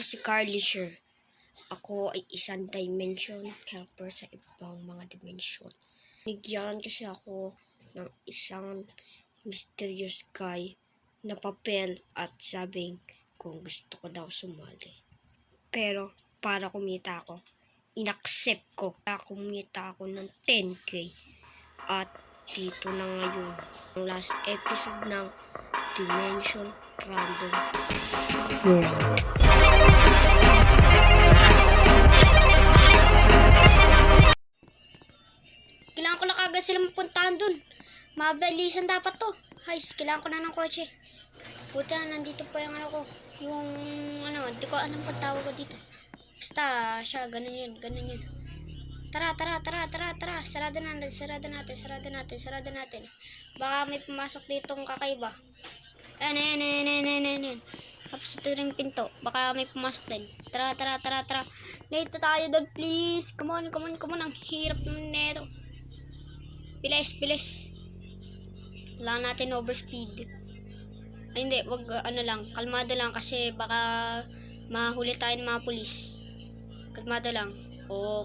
si Carly Sher. Ako ay isang dimension helper sa ibang mga dimensyon. Nigyan kasi ako ng isang mysterious guy na papel at sabing kung gusto ko daw sumali. Pero para kumita ako, inaccept ko. Kumita ako ng 10K. At dito na ngayon ang last episode ng Dimension Random World. Kailangan ko lang agad sila mapuntahan dun. Mabilisan dapat to. Guys, kailangan ko na ng kotse. Buti na nandito pa yung ano ko. Yung hindi ko alam pag tawag ko dito. Basta siya, ganun yun. Tara. Sarado natin. Baka may pumasok ditong kakaiba. Ayan. Tapos ito rin pinto. Baka may pumasok din. Tara. Late na tayo doon, please. Come on. Ang hirap nito. Bilis. Wala natin overspeed. Ay, hindi. Wag, kalmado lang kasi baka mahuli tayo ng mga pulis. Kalmado lang.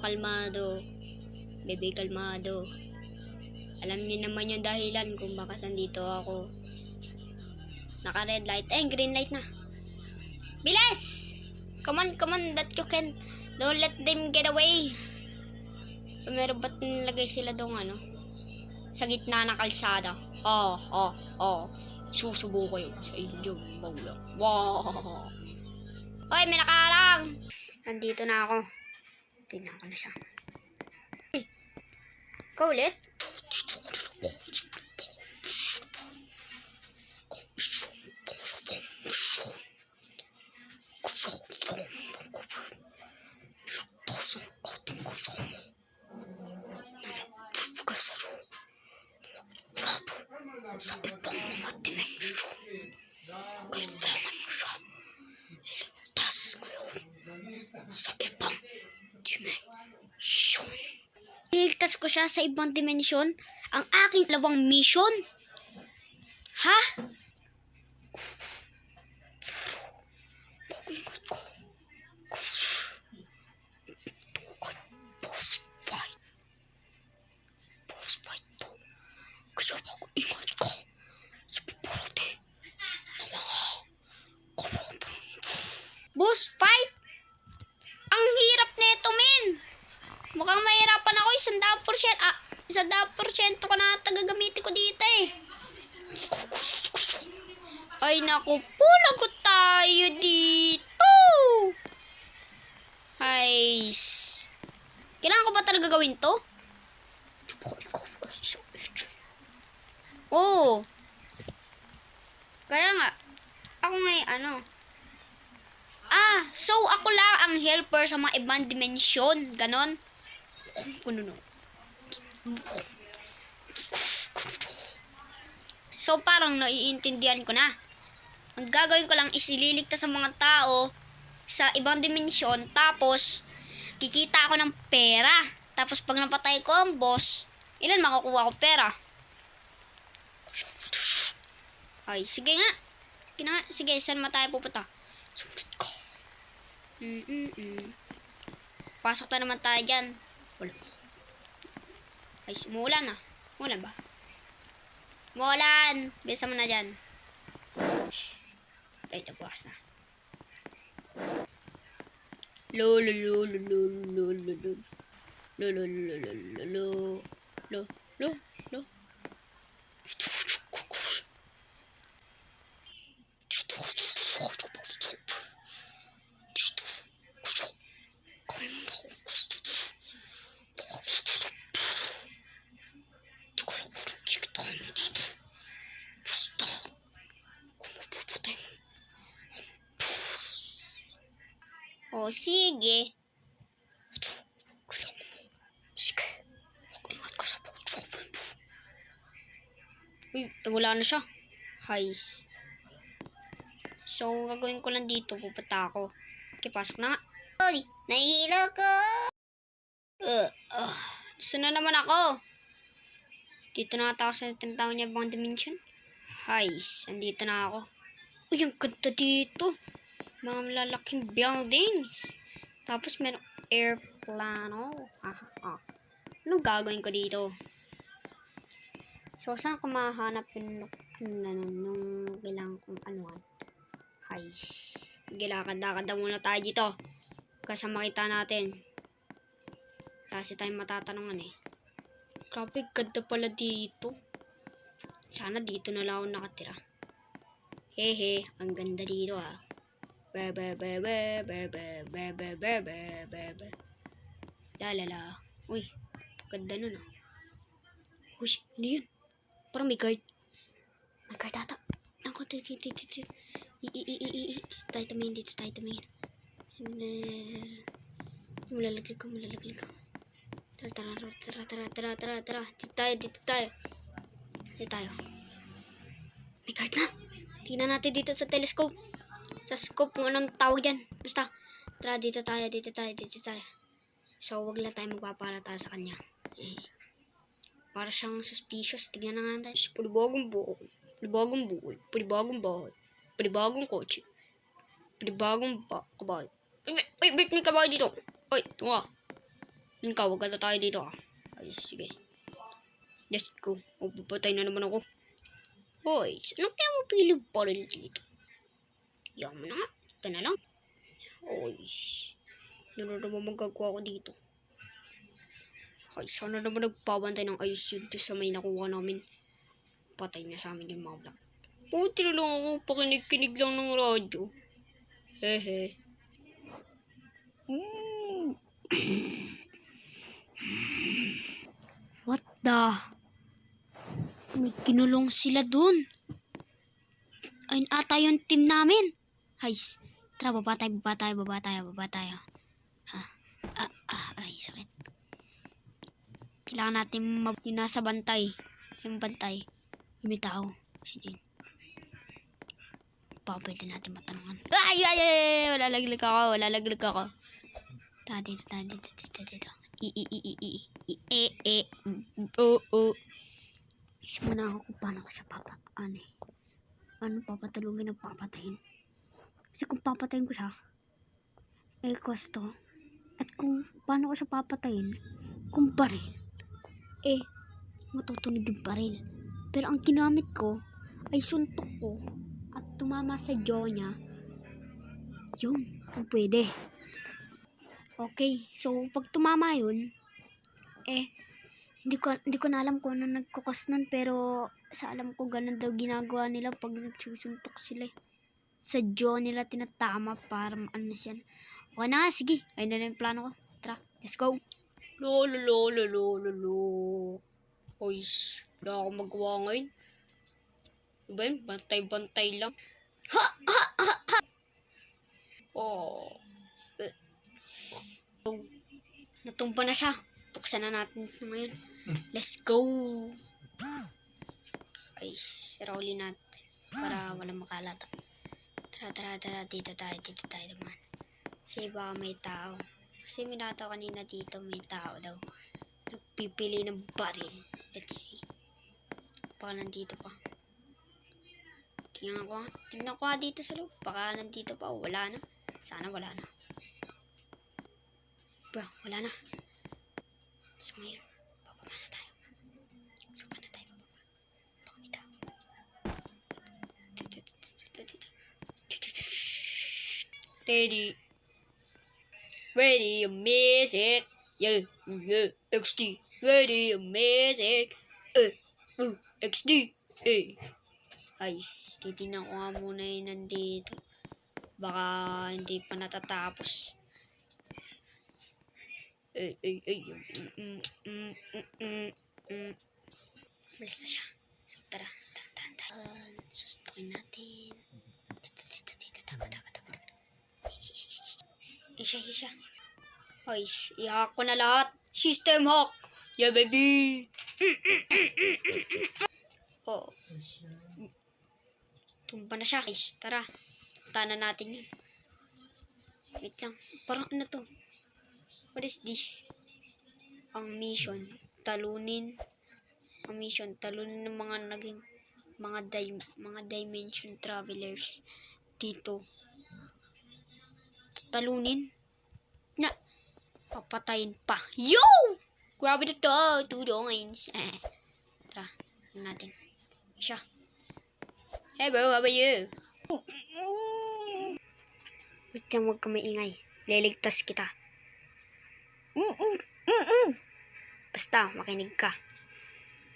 Kalmado. Bebe, kalmado. Alam niyo naman yung dahilan kung bakit nandito ako. Naka-red light. Green light na. Bilis! Come on, that you can. Don't let them get away. Meron ba't nilagay sila doon sa gitna ng kalsada? Susubo ko yun sa inyong magulang. Wow! Hoy, may nakaharang! Nandito na ako. Tingnan ko na siya. Ikaw ulit? Sa ibang mga dimensyon, kailangan mo siya iligtas ngayon sa ibang dimensyon. Iligtas ko siya sa ibang dimensyon? Ang aking dalawang mission? Ha? Mag-ingat ko. Ito ay boss fight. Boss fight to. Kaya mag-ingat ko sa pipurati ng mga korompo. Boss fight? Ang hirap nito, men. Mukhang mahirapan ako. 100% ko na tagagamitin ko dito eh. Ay naku po, lagot tayo dito. Guys, kailangan ko ba talaga gawin to? Kaya nga, ako may so ako lang ang helper sa mga ibang dimensyon, ganon? So parang naiintindihan ko na. Ang gagawin ko lang is ililigtas sa mga tao sa ibang dimensyon, tapos kikita ako ng pera. Tapos pag napatay ko ang boss, ilan makukuha ko pera? Ay, sige nga. Sige, saan tayo pupunta? Sumunod ko. Pasok na naman tayo dyan. Wala. Ay, umuulan na. Umuulan ba? Umuulan! Bisa mo na dyan. Ay, nabukas na. Lo. Sige. Sige. Mag-ingat ka sa pag-travel mo. Uy, wala na siya. Heis. So, gagawin ko lang dito. Pupunta ako. Okay, pasok na nga. Uy, nahihilo ko. Gusto na naman ako. Dito na ako sa tinatawag niya bang dimension. Heis, andito na ako. Uy, ang ganda dito. Mga malalaking buildings. Tapos meron airplano. Anong gagawin ko dito? So, saan ko mahanap yung nung kailangan kong anuan? Heist. Gilakad-lakad na muna tayo dito. Kasi makita natin. Kasi tayo matatanungan eh. Grabe, ganda pala dito. Sana dito na lang ako nakatira. Hehe, ang ganda dito ah. Lalala. Uy, ganda nun ah. Uy, ano yun? Parang may guard. May guard ata. Ako, dito tayo tumingin. Malalaglag ka. Tara. Dito tayo. May guard na. Tingnan natin dito sa telescope. Sa scope kung anong tawag dyan. Basta. Tara, dito tayo. So, wag lang tayo magpapalata sa kanya. Para siyang suspicious. Tignan na nga tayo. Panibagong buhay. Panibagong bahay. Panibagong kotse. Panibagong kabahay. Uy, may kabahay dito. Uy, tunga. Ikaw, wag na tayo dito ah. Ay, sige. Let's go. Magpapatay na naman ako. Hoy, ano kaya mo pili baril dito? Yaman na nga. Ito na lang. Hoy, ano naman magagawa ko dito? Ay, sana naman nagpabantay ng ayos yun sa may nakuha namin. Patay na sa amin yung mga black. Puti na lang ako, pakinig-kinig lang ng radyo. Hehe. What the? May kinulong sila dun. Ayun ata yung team namin. Guys, tara, baba tayo. Aray, sakit. Kailangan natin yung nasa bantay. Yung bantay. Yung may tao. Sino yun? Pwede natin matanungan. Ay! Wala laglag ako. Dito. Isip muna ako kung paano ko siya papatulungin ng papatayin. Kasi kung papatayin ko siya, kosto. At kung paano ko siya papatayin, kung baril, matutunog yung baril. Pero ang ginamit ko ay suntok ko at tumama sa jaw niya. Yun, kung pwede. Okay, so pag tumama yun, hindi ko na alam kung ano nagkukos nun, pero sa alam ko ganun daw ginagawa nila pag nagsusuntok sila. Sa jaw nila tinatama para ano siya. Okay na, sige. Ayun na yung plano ko. Tara, let's go. Lolo. Oys, wala akong magawa ngayon. Diba yun? Bantay-bantay lang. Oh. Natumpa na siya. Buksan na natin ngayon. Let's go. Ay, sirauli natin. Para walang makalata. Tara. Dito tayo naman. Kasi baka may tao. Kasi minataw kanina dito may tao daw. Nagpipili ng baril. Let's see. Baka nandito pa. Tingnan ko nga dito sa loob. Baka nandito pa. Wala na. Sana wala na. Wala na. So ngayon, bababa na tayo. Baka may tao. Ready your music. Yeah. XD. Ready your music. XD. Guys, titignan ko nga muna yun nandito. Baka hindi pa natatapos. Malis na siya. So, tara. Sustukin natin. Dito. Tago. Siya. Guys, i-hack ko na lahat. System hack. Yeah, baby. Tumpa na siya. Guys, tara. Punta na natin yun. Wait lang. Parang ano to? What is this? Ang mission. Talunin ng mga naging mga dimension travelers dito. talunin. Na, papatayin pa. Yo! Grabe na to. 2 doings. Tara, ano natin. Siya. Hey bro, how about you? Wait lang, huwag ka maingay. Liligtas kita. Basta, makinig ka.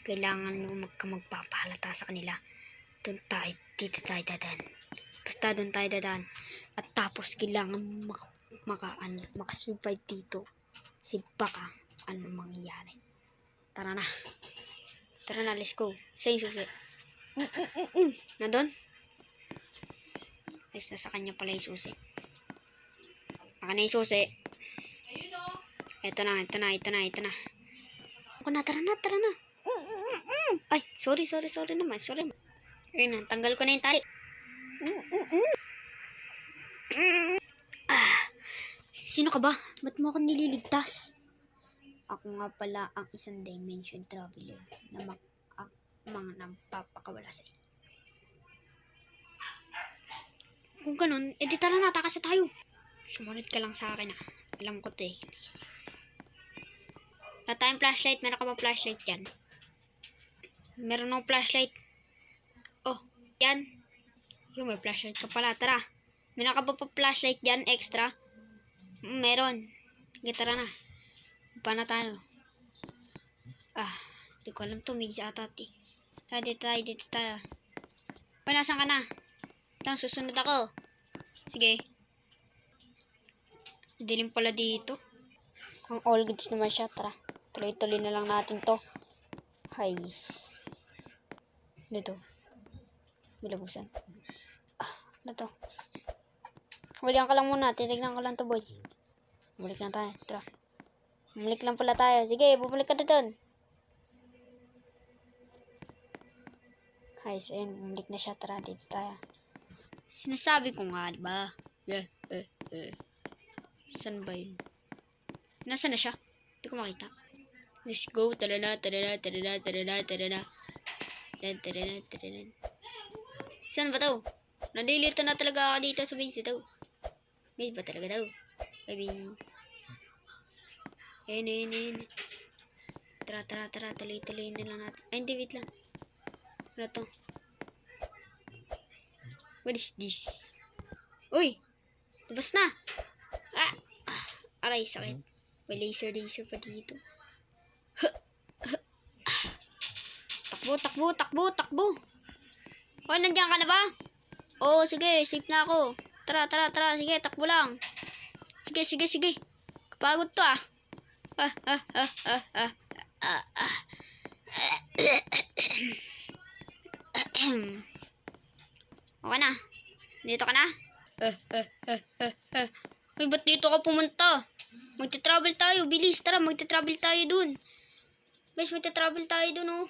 Kailangan mo magpapahalata sa kanila. Dito tayo dadaan. Basta doon tayo dadaan. At tapos, kailangan makasurvive dito. Si baka, ano mangyayari. Tara na. Tara na, let's go. Sa yung susi. Nandun? Guys, nasa kanya pala yung susi. Akin na yung susi. Ito na. Tara na. Ay, sorry naman. Ayun na, tanggal ko na yung tali. Sino ka ba? Ba't mo ako nililigtas? Ako nga pala ang isang dimension traveler na nagpapakawala sa'yo. Kung ganun, edi tara na, takas na tayo. Sumunod ka lang sa akin Alam ko to eh. Wala tayong flashlight. Meron ka ba flashlight dyan? Meron akong flashlight. Oh, yan. Yung may flashlight ka pala. Tara. Meron ka ba pa flashlight dyan? Extra? Meron. Sige, tara na. Pa na tayo. Hindi ko alam to. May isa ata. Tara, dito tayo. Uy, nasan ka na? Ito, susunod ako. Sige. Dilim pala dito. Kung all goods naman siya, tara. Tuloy-tuloy na lang natin to. Hays. Ano to? Bilabusan. Ano to? Hulihan ka lang muna. Titignan ko lang to, boy. Bumalik lang tayo. Tara. Bumalik lang pala tayo. Sige, bumalik ka na doon. Hays, ayun. Bumalik na siya. Tara, dito tayo. Sinasabi ko nga, diba? Saan ba yun? Nasaan na siya? Hindi ko makita. Let's go. Tara na. Saan ba to? Nalilito na talaga ako dito sa base ito. Base ba talaga daw? Baby. Ayun. Tara. Tuloy-tuloy na lang natin. Ay, hindi. Wait lang. Ano to? What is this? Uy! Labas na! Aray, sakit. May laser pa dito. Takbo. Oh, nandiyan ka na ba? Oh, sige, safe na ako. Tara. Sige, takbo lang. Sige. Kapagod to Okay na. Dito ka na? Uy, ba't dito ka pumunta? Magta-travel tayo, bilis. Tara, magta-travel tayo dun. Guys, magta-travel tayo dun, oh.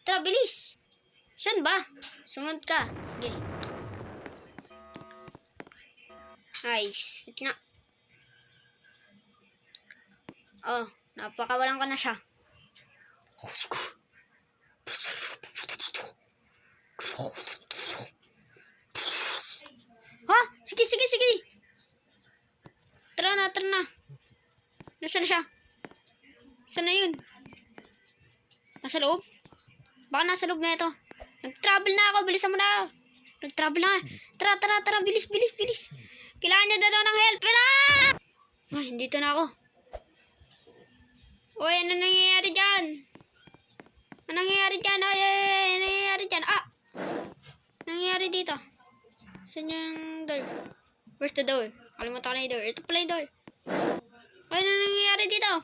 Tara, bilis. Saan ba? Sunod ka. Okay. Nice. Wait na. Oh, napakawalan ka na siya. Ha? Sige. Tara na. Nasaan na siya? Saan na yun? Nasa loob? Baka nasa loob na ito. Nag-travel na ako. Bilisan mo na. Nag-travel na. Tara. Bilis. Kailangan niya daw ng help. Ay, dito na ako. Uy, ano nangyayari dyan? Ano nangyayari dyan? Nangyayari dito? Saan yung door? Where's the door? Kalimutan ko na yung door. Ito pala yung door. Ay, ano nangyayari dito?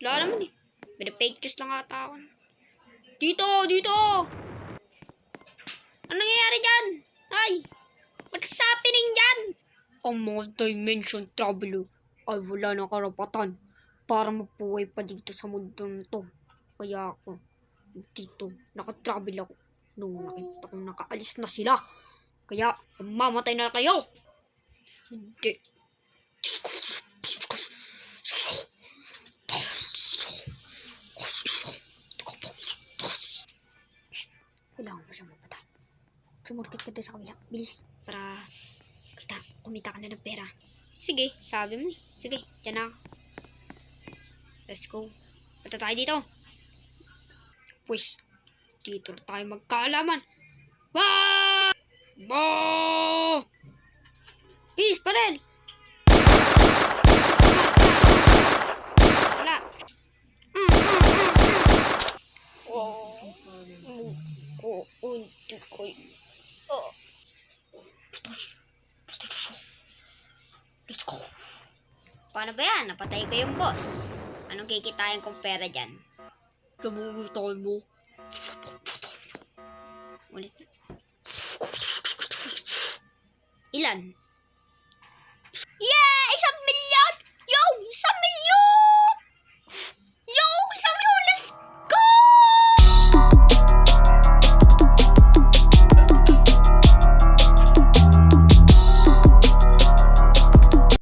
Wala naman eh. May fake juice lang ata ako. Dito! Ano nangyayari dyan? Ay! What's happening dyan? Ang mga dimension traveler ay wala ng karapatan para mabuhay pa dito sa mundo nito. Kaya ako dito nakatravel ako nung nakita kong nakaalis na sila. Kaya mamatay na kayo. Hindi. Kailangan mo siyang mapatay. Sumurkit ka doon sa kabila. Bilis. Para kumita ka na ng pera. Sige, sabi mo eh. Sige, dyan na ako. Let's go. Punta tayo dito. Pues, dito na tayo magkaalaman. Wah! Bo! Peace pa rin! Wala. Oh. Oh. Let's go. Paano ba yan? Napatay ko yung boss. Anong kikitain kong pera dyan? Lamugutan mo. Ulit. Ilan?